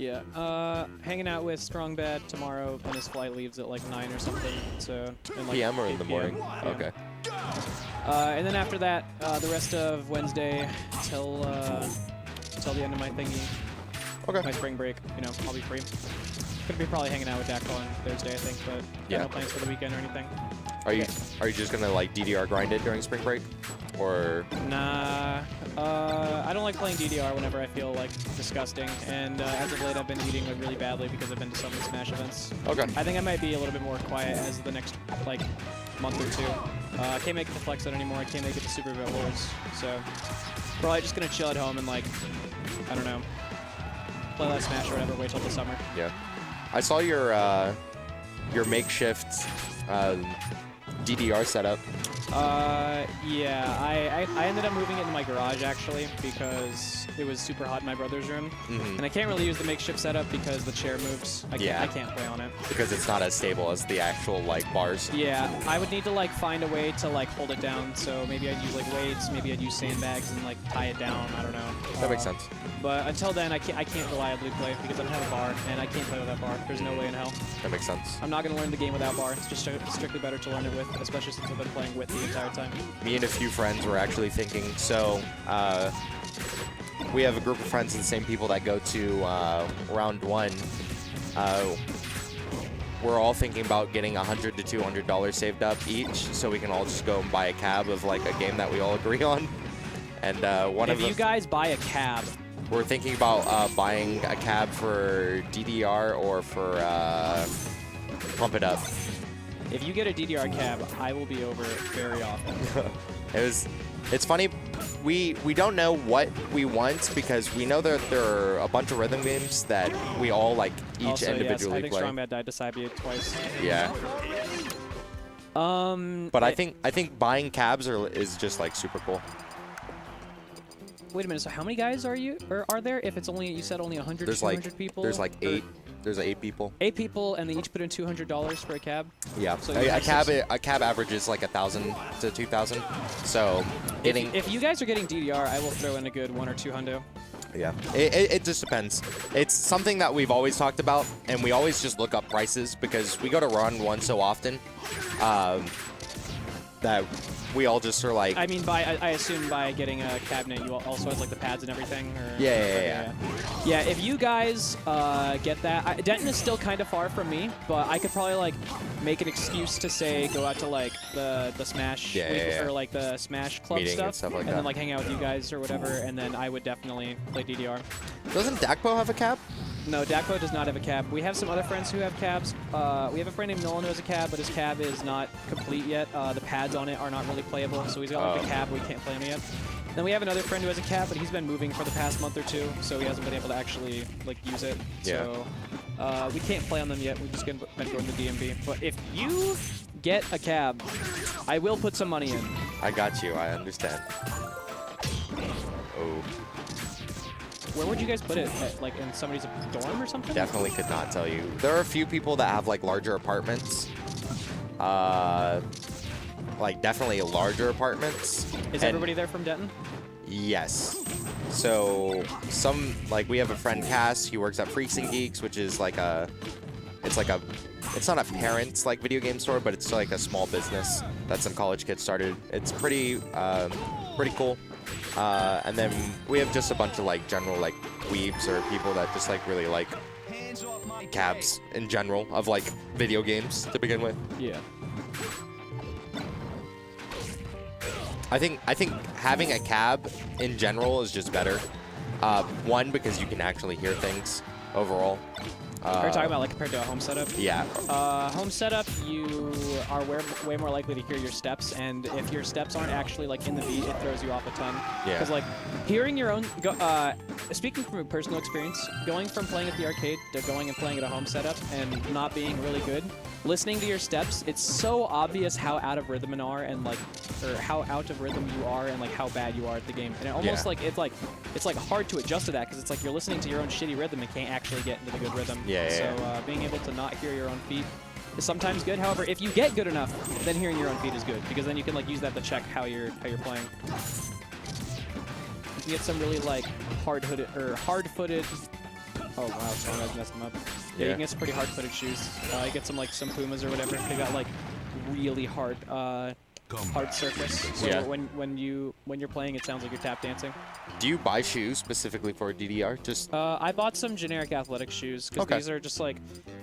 Yeah. Hanging out with Strong Bad tomorrow, and his flight leaves at like 9 or something. So in like PM or in the 8 morning? PM. Okay. And then after that, the rest of Wednesday till the end of my thingy. Okay. My spring break. You know, I'll be free. Gonna be probably hanging out with Dak on Thursday, I think, but Yeah. no plans for the weekend or anything. Are you just gonna like DDR grind it during spring break, or? Nah, I don't like playing DDR whenever I feel like disgusting, and as of late I've been eating like really badly because I've been to so many Smash events. Okay. I think I might be a little bit more quiet as the next like month or two. I can't make it to Flex Zone anymore. I can't make it to Super Bowl Wars, so probably just gonna chill at home and like I don't know, play that Smash or whatever. Wait till the summer. Yeah. I saw your makeshift DDR setup. Yeah, I ended up moving it in my garage actually because it was super hot in my brother's room, and I can't really use the makeshift setup because the chair moves. I can't play on it Because it's not as stable as the actual like bars. Yeah, I would need to like find a way to like hold it down. So maybe I'd use like weights, maybe I'd use sandbags and like tie it down. I don't know. That makes sense. But until then, I can't reliably play because I don't have a bar, and I can't play without bar. There's no way in hell. That makes sense. I'm not going to learn the game without bar. It's just strictly better to learn it with, especially since I've been playing with the entire time. Me and a few friends were actually thinking, so we have a group of friends and the same people that go to round one. We're all thinking about getting $100 to $200 saved up each, so we can all just go and buy a cab of like a game that we all agree on. And if you guys buy a cab, we're thinking about buying a cab for DDR or for Pump It Up. if you get a DDR cab, I will be over very often. It's funny, we don't know what we want because we know that there are a bunch of rhythm games that we all like each also, individually yes, I think play. Strong Bad died to Saibia twice. Yeah. But I think buying cabs is just like super cool. Wait a minute. So how many guys are there? If it's only, you said only 100 to 200 people. There's like 8. There's 8 people. 8 people, and they each put in $200 for a cab. Yeah. So a cab averages like 1,000 to 2,000. So if you guys are getting DDR, I will throw in a good 1 or 2 hundo. Yeah. It just depends. It's something that we've always talked about, and we always just look up prices because we go to run one so often that we all just are like. I mean, I assume by getting a cabinet, you also has like the pads and everything. Or, Yeah. Yeah, if you guys get that, Denton is still kind of far from me, but I could probably like make an excuse to say go out to like the Smash or like the Smash Club meeting stuff, like and then like hang out with you guys or whatever, and then I would definitely play DDR. Doesn't Dakpo have a cab? No, Dakpo does not have a cab. We have some other friends who have cabs. We have a friend named Nolan who has a cab, but his cab is not complete yet. The pads on it are not really playable, so he's got like a cab, but we can't play him yet. Then we have another friend who has a cab, but he's been moving for the past month or two, so he hasn't been able to actually like use it. Yeah. So we can't play on them yet. We've just been going to DMB. But if you get a cab, I will put some money in. I got you. I understand. Oh. Where would you guys put it? Like in somebody's dorm or something? Definitely could not tell you. There are a few people that have like larger apartments. Like definitely larger apartments. Is everybody there from Denton? Yes. So we have a friend Cass. He works at Freaks and Geeks, which is like it's not a parents like video game store, but it's like a small business that some college kids started. It's pretty cool. And then we have just a bunch of like general like weebs or people that just like really like cabs in general of like video games to begin with. Yeah. I think having a cab in general is just better. One, because you can actually hear things overall. Are you talking about like compared to a home setup? Yeah. Home setup, you are way more likely to hear your steps, and if your steps aren't actually like in the beat, it throws you off a ton. Yeah. Because like hearing your own, speaking from a personal experience, going from playing at the arcade to going and playing at a home setup and not being really good, listening to your steps, it's so obvious how out of rhythm you are, and like, or how out of rhythm you are, and like how bad you are at the game. And it almost like it's like hard to adjust to that because it's like you're listening to your own shitty rhythm and can't actually get into the good rhythm. So being able to not hear your own feet is sometimes good. However, if you get good enough, then hearing your own feet is good because then you can like use that to check how you're playing. You can get some really like hard-footed Oh wow, Strong Edge messed him up. Yeah, you can get some pretty hard-footed shoes. You get some Pumas or whatever. They got like really hard surface. So Yeah. when you're playing, it sounds like you're tap dancing. Do you buy shoes specifically for DDR? Just I bought some generic athletic shoes because Okay. these are just like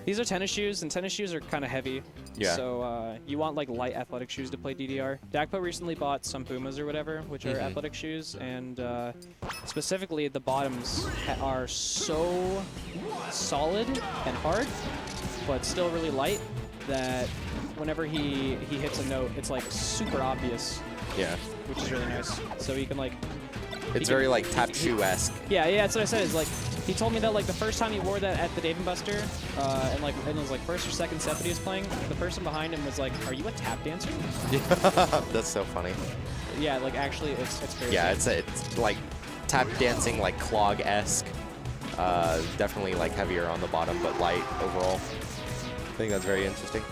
these are tennis shoes, and tennis shoes are kind of heavy. Yeah. So you want like light athletic shoes to play DDR. Dakpo recently bought some Pumas or whatever, which are athletic shoes, and specifically the bottoms are so solid and hard, but still really light that whenever he hits a note, it's like super obvious, yeah. which is really nice. So he can like. It's very like tap shoe-esque. Yeah, that's what I said. Is like he told me that like the first time he wore that at the Dave & Buster, and it was like first or second set that he was playing, the person behind him was like, "Are you a tap dancer?" That's so funny. Yeah, like actually, it's crazy. Yeah, it's like tap dancing, like clog-esque. Definitely like heavier on the bottom, but light overall. I think that's very interesting.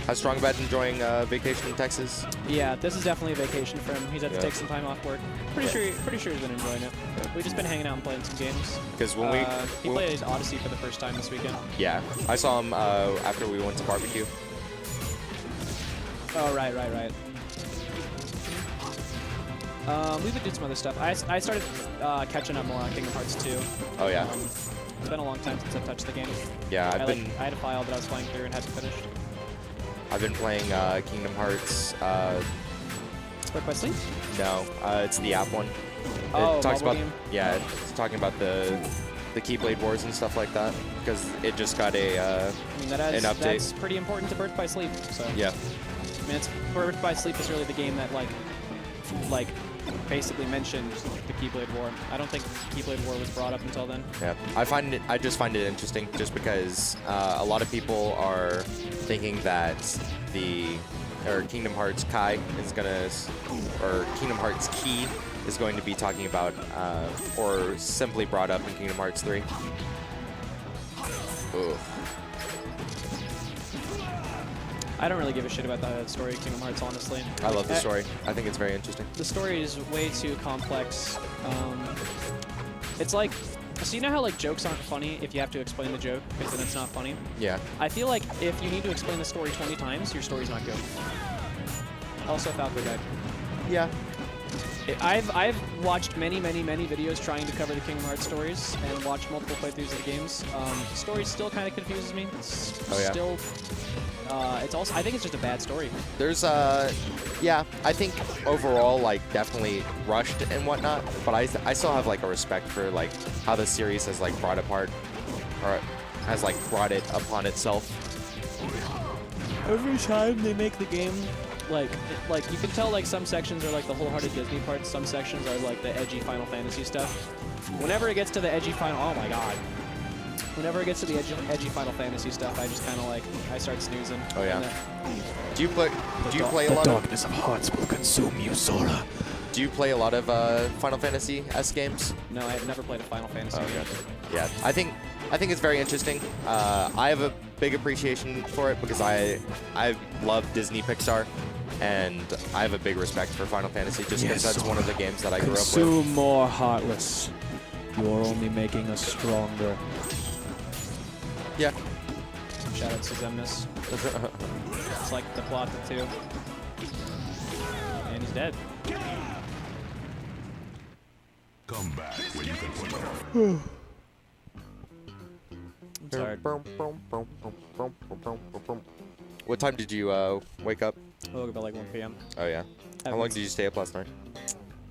How's Strong about enjoying vacation in Texas? Yeah, this is definitely a vacation for him. He's had to Yeah. take some time off work. Pretty sure he's been enjoying it. We've just been hanging out and playing some games. Because when he played Odyssey for the first time this weekend. yeah, I saw him after we went to barbecue. Oh right. We've been doing some other stuff. I started catching up more on Kingdom Hearts 2. Oh yeah, It's been a long time since I've touched the game. yeah. I had a file that I was flying through and hadn't finished. I've been playing Kingdom Hearts. Birth by Sleep? No, it's the app one. Oh, It talks mobile about game? yeah, it's talking about the Keyblade Wars and stuff like that because it just got a I mean, an update. that's pretty important to Birth by Sleep. So Yeah, I mean, Birth by Sleep is really the game that like basically mentioned the Keyblade War. I don't think Keyblade War was brought up until then. yeah. I just find it interesting just because a lot of people are thinking that Kingdom Hearts Kai is gonna, or Kingdom Hearts Key is going to be talking about, or simply brought up in Kingdom Hearts 3. Ugh. I don't really give a shit about the story of Kingdom Hearts, honestly. I love the story. I think it's very interesting. The story is way too complex. It's like, so you know how like jokes aren't funny if you have to explain the joke because then it's not funny? Yeah. I feel like if you need to explain the story 20 times, your story's not good. Also, Falco died. Yeah. I've watched many videos trying to cover the Kingdom Hearts stories and watched multiple playthroughs of the games. The story still kind of confuses me. It's still, it's also, I think it's just a bad story. There's yeah, I think overall like definitely rushed and whatnot, but I still have like a respect for like how the series has like brought apart or has like brought it upon itself. Every time they make the game, like you can tell like some sections are like the wholehearted Disney parts, some sections are like the edgy Final Fantasy stuff. Whenever it gets to the edgy oh my god. Whenever it gets to the edgy Final Fantasy stuff, I just kind of like, I start snoozing. Oh yeah. Do you play a lot of darkness of hearts will consume you, Sora. Do you play a lot of Final Fantasy S games? No, I have never played a Final Fantasy game. Yeah, I think it's very interesting. I have a big appreciation for it because I love Disney Pixar, and I have a big respect for Final Fantasy just because that's one of the games that I grew up with. Consume more, Heartless. You are only making us stronger. Yeah. Shout out to Zemnis. It's like the plot of 2. And he's dead. Come back when you can put it off. I'm tired. What time did you wake up? I woke up at like 1 p.m. Oh yeah. How long did you stay up last night?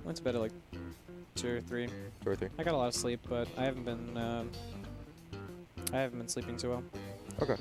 Went to bed at like 2 or 3. 2 or 3. I got a lot of sleep, but I haven't been sleeping too well. Okay.